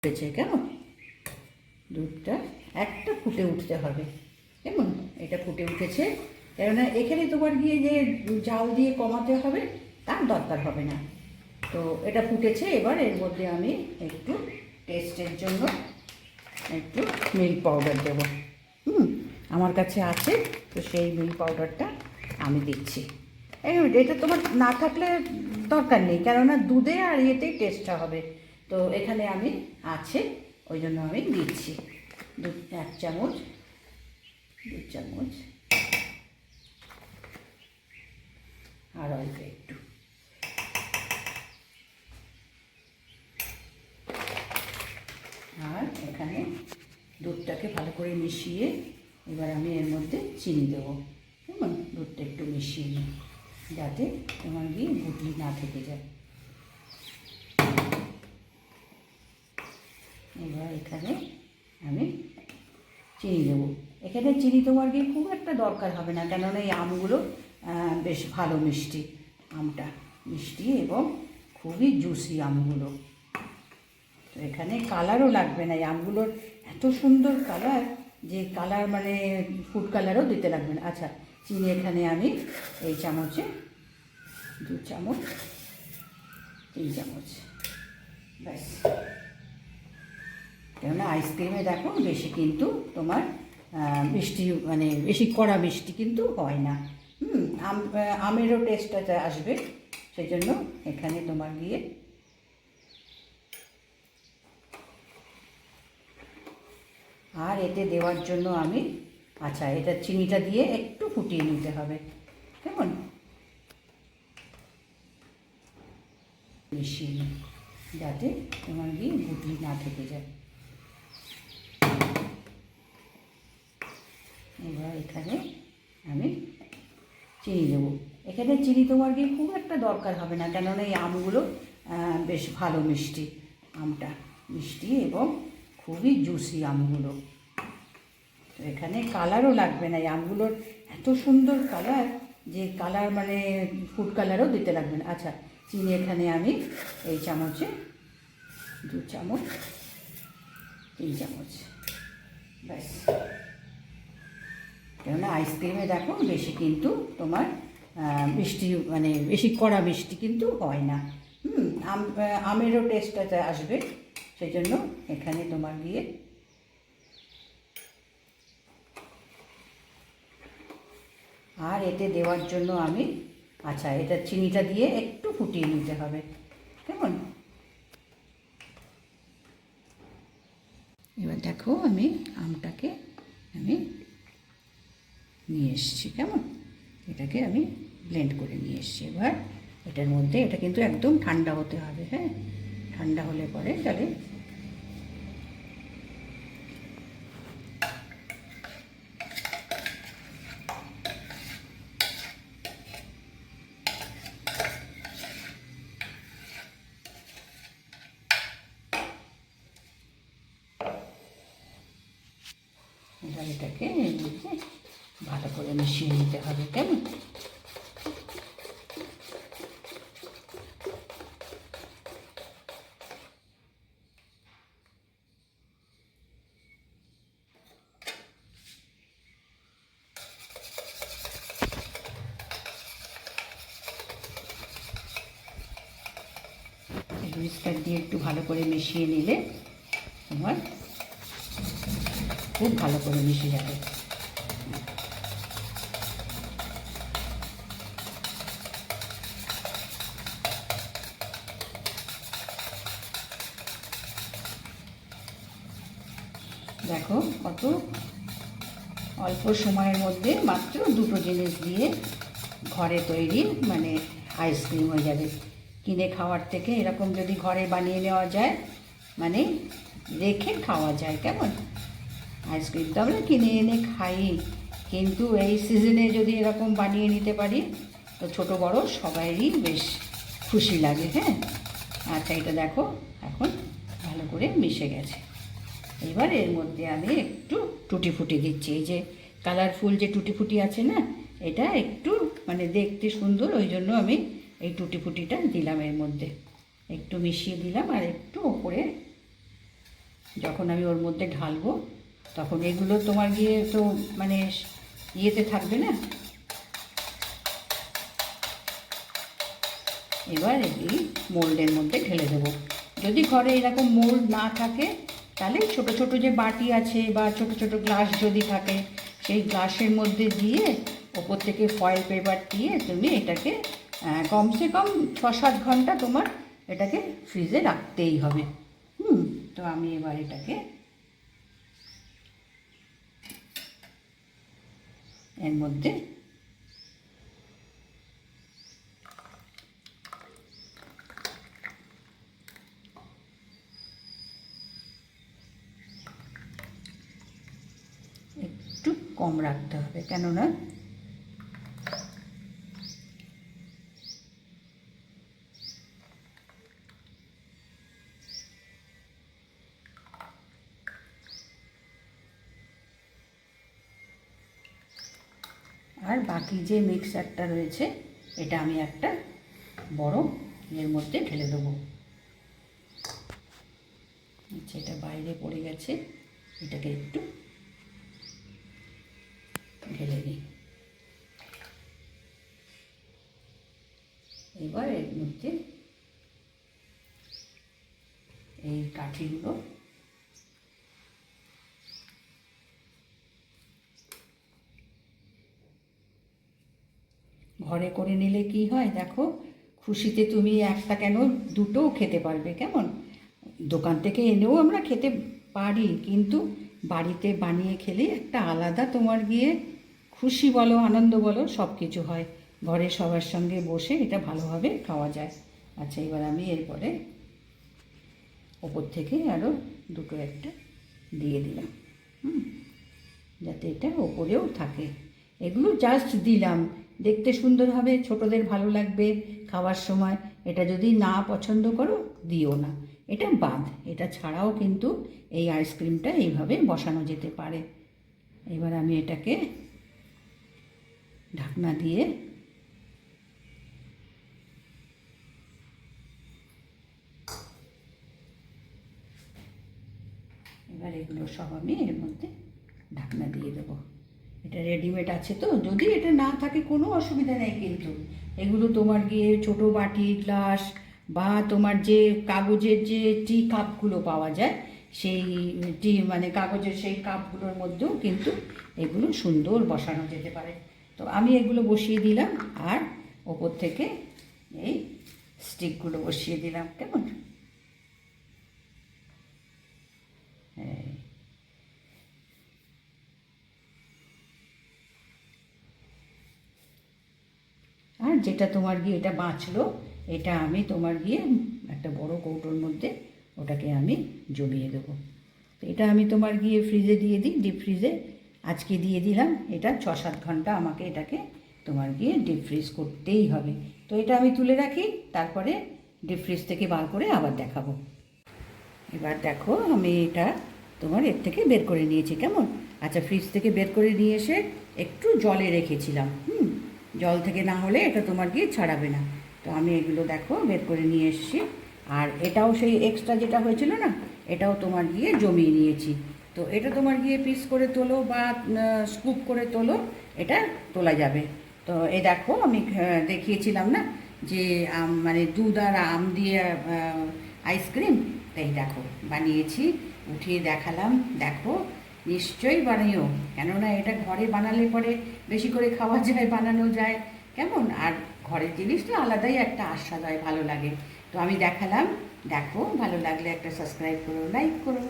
উঠেছে কেমন? দুধটা একটা ফুটে উঠতে হবে কেমন? এটা ফুটে উঠেছে, কেননা এখানে তোমার গিয়ে যে জাল দিয়ে কমাতে হবে তার দরকার হবে না। তো এটা ফুটেছে, এবার এর মধ্যে আমি একটু টেস্টের জন্য একটু মিল্ক পাউডার দেবো। আমার কাছে আছে, তো সেই মিল্ক পাউডারটা আমি দিচ্ছি। এটা তোমার না থাকলে দরকার নেই, কেননা দুধে আর ইয়েতেই টেস্টটা হবে। তো এখানে আমি আছে, ওই জন্য আমি দিচ্ছি এক চামচ, 2 চামচ, আর অল্প একটু। আর এখানে দুধটাকে ভালো করে মিশিয়ে এবার আমি এর মধ্যে চিনি দেবো। কেমন? দুধটা একটু মিশিয়ে নিই যাতে তোমার গিয়ে গুটলি না থেকে যায়। এবার এখানে আমি চিনি দেবো। এখানে চিনি তোমার গিয়ে খুব একটা দরকার হবে না, কেননা এই আমগুলো বেশ ভালো মিষ্টি, আমটা মিষ্টি এবং খুবই জুসি আমগুলো। তো এখানে কালারও লাগবে না, এই আমগুলোর এত সুন্দর কালার যে কালার মানে ফুড কালারও দিতে লাগবে না। আচ্ছা, চিনি এখানে আমি এই চামচে 2 চামচ, 3 চামচ, ব্যাস। কেননা আইসক্রিমে দেখো বেশি কিন্তু তোমার মিষ্টি মানে বেশি কড়া মিষ্টি কিন্তু হয় না। আমেরও টেস্টটা আসবে, সেজন্য এখানে তোমার গিয়ে আর এতে দেওয়ার জন্য আমি আচ্ছা এটা চিনিটা দিয়ে একটু ফুটিয়ে নিতে হবে। কেমন? মিশিয়ে নিই যাতে তোমার গিয়ে গুটলি না থেকে যায়। এবার এখানে আমি চিনি দেবো। এখানে চিনি তোমার গিয়ে খুব একটা দরকার হবে না, কেননা এই আমগুলো বেশ ভালো মিষ্টি, আমটা মিষ্টি এবং খুবই জুসি আমগুলো। তো এখানে কালারও লাগবে না, এই আমগুলোর এত সুন্দর কালার যে কালার মানে ফুড কালারও দিতে লাগবে না। আচ্ছা, চিনি এখানে আমি এই চামচে 2 চামচ, 3 চামচ, ব্যাস। কেননা আইসক্রিমে দেখো বেশি কিন্তু তোমার মিষ্টি মানে বেশি কড়া মিষ্টি কিন্তু হয় না। আমেরও টেস্টটা আসবে, সেজন্য এখানে তোমার গিয়ে আর এতে দেওয়ার জন্য আমি আচ্ছা এটা চিনিটা দিয়ে একটু ফুটিয়ে নিতে হবে। কেমন? এবার দেখো আমি আমটাকে আমি নিয়ে এসেছি। কেমন? এটাকে আমি ব্লেন্ড করে নিয়ে এসেছি। এবার এটার মধ্যে এটা কিন্তু একদম ঠান্ডা হতে হবে। হ্যাঁ, ঠান্ডা হলে পরে তাহলে এবার এটাকে এর মধ্যে ভালো করে মিশিয়ে নিতে হবে। কেমন? হুইস্কার দিয়ে একটু ভালো করে মিশিয়ে নিলে তোমার খুব ভালো করে মিশে যাবে। দেখো কত অল্প সময়ের মধ্যে মাত্র 2টো জিনিস দিয়ে ঘরে তৈরি মানে আইসক্রিম হয়ে যাবে। কিনে খাওয়ার থেকে এরকম যদি ঘরে বানিয়ে নেওয়া যায় মানে রেখে খাওয়া যায়। কেমন? আইসক্রিম তো আমরা কিনে এনে খাই, কিন্তু এই সিজনে যদি এরকম বানিয়ে নিতে পারি তো ছোটো বড় সবাইরই বেশ খুশি লাগে। হ্যাঁ, আচ্ছা এটা দেখো এখন ভালো করে মিশে গেছে। এবার এর মধ্যে আমি একটু টুটি ফুটি দিচ্ছি। এই যে কালারফুল যে টুটি ফুটি আছে না, এটা একটু মানে দেখতে সুন্দর, ওই জন্য আমি এই টুটি ফুটিটা দিলাম এর মধ্যে, একটু মিশিয়ে দিলাম আর একটু ওপরে যখন আমি ওর মধ্যে ঢালবো তখন এগুলো তোমার গিয়ে তো মানে ইয়েতে থাকবে না। এবার এই মোল্ডের মধ্যে ঢেলে দেবো। যদি ঘরে এরকম মোল্ড না থাকে তাহলে ছোট ছোট যে বাটি আছে বা ছোট ছোট গ্লাস যদি থাকে সেই গ্লাসের মধ্যে দিয়ে ওপর থেকে ফয়েল পেপার দিয়ে তুমি এটাকে কমসে কম 6-7 ঘন্টা তোমার এটাকে ফ্রিজে রাখতেই হবে। তো আমি এবার এটাকে এর মধ্যে একটু কম রাখতে হবে, কেননা আর বাকি যে মিক্সারটা রয়েছে এটা আমি একটা বড় এর মধ্যে ঢেলে দেবো। আচ্ছা, এটা বাইরে পড়ে গেছে, এটাকে একটু ঢেলে দিই। এবার এর মধ্যে এই কাঠিগুলো ঘরে করে নিলে কি হয় দেখো, খুশিতে তুমি একটা কেন দুটোও খেতে পারবে। কেমন দোকান থেকে এনেও আমরা খেতে পারি, কিন্তু বাড়িতে বানিয়ে খেলে একটা আলাদা তোমার গিয়ে খুশি বলো আনন্দ বলো সব কিছু হয়। ঘরে সবার সঙ্গে বসে এটা ভালোভাবে খাওয়া যায়। আচ্ছা, এবার আমি এরপরে ওপর থেকে আরও দুটো একটা দিয়ে দিলাম, যাতে এটা ওপরেও থাকে। এগুলো জাস্ট দিলাম, দেখতে সুন্দর হবে, ছোটদের ভালো লাগবে খাওয়ার সময়। এটা যদি না পছন্দ করো দিও না, এটা বাদ। এটা ছাড়াও কিন্তু এই আইসক্রিমটা এইভাবে বসানো যেতে পারে। এবার আমি এটাকে ঢাকনা দিয়ে এবার এগুলো সব আমি এর মধ্যে ঢাকনা দিয়ে দেবো। এটা রেডিমেড আছে, তো যদি এটা না থাকে কোনো অসুবিধা নেই, কিন্তু এগুলো তোমার গিয়ে ছোট বাটি গ্লাস বা তোমার যে কাগজের যে টি কাপগুলো পাওয়া যায় সেই টি মানে কাগজের সেই কাপগুলোর মধ্যেও কিন্তু এগুলো সুন্দর বসানো যেতে পারে। তো আমি এগুলো বসিয়ে দিলাম আর ওপর থেকে এই স্টিকগুলো বসিয়ে দিলাম। কেমন আর যেটা তোমার গিয়ে এটা বাঁচলো, এটা আমি তোমার গিয়ে একটা বড় কৌটোর মধ্যে ওটাকে আমি জমিয়ে দেবো। তো এটা আমি তোমার গিয়ে ফ্রিজে দিয়ে দিই, ডিপ ফ্রিজে আজকে দিয়ে দিলাম। এটা 6-7 ঘন্টা আমাকে এটাকে তোমার গিয়ে ডিপ ফ্রিজ করতেই হবে। তো এটা আমি তুলে রাখি, তারপরে ডিপ ফ্রিজ থেকে বার করে আবার দেখাবো। এবার দেখো আমি এটা তোমার এর থেকে বের করে নিয়েছি। কেমন আচ্ছা, ফ্রিজ থেকে বের করে নিয়ে এসে একটু জলে রেখেছিলাম। জল থেকে না হলে এটা তোমার গিয়ে ছাড়াবে না। তো আমি এগুলো দেখো বের করে নিয়ে এসেছি। আর এটাও সেই এক্সট্রা যেটা হয়েছিল না, এটাও তোমার গিয়ে জমিয়ে নিয়েছি। তো এটা তোমার গিয়ে পিস করে তোলো বা স্কুপ করে তোলো, এটা তোলা যাবে। তো এই দেখো আমি দেখিয়েছিলাম না যে মানে দুধ আর আম দিয়ে আইসক্রিম, তাই দেখো বানিয়েছি, উঠিয়ে দেখালাম। দেখো নিশ্চয়ই বানিও, কেননা এটা ঘরে বানালে পরে বেশি করে খাওয়া যায়, বানানো যায়। কেমন আর ঘরের জিনিসটা আলাদাই একটা আস্বাদ হয়, ভালো লাগে। তো আমি দেখালাম, দেখো ভালো লাগলে একটা সাবস্ক্রাইব করো, লাইক করো।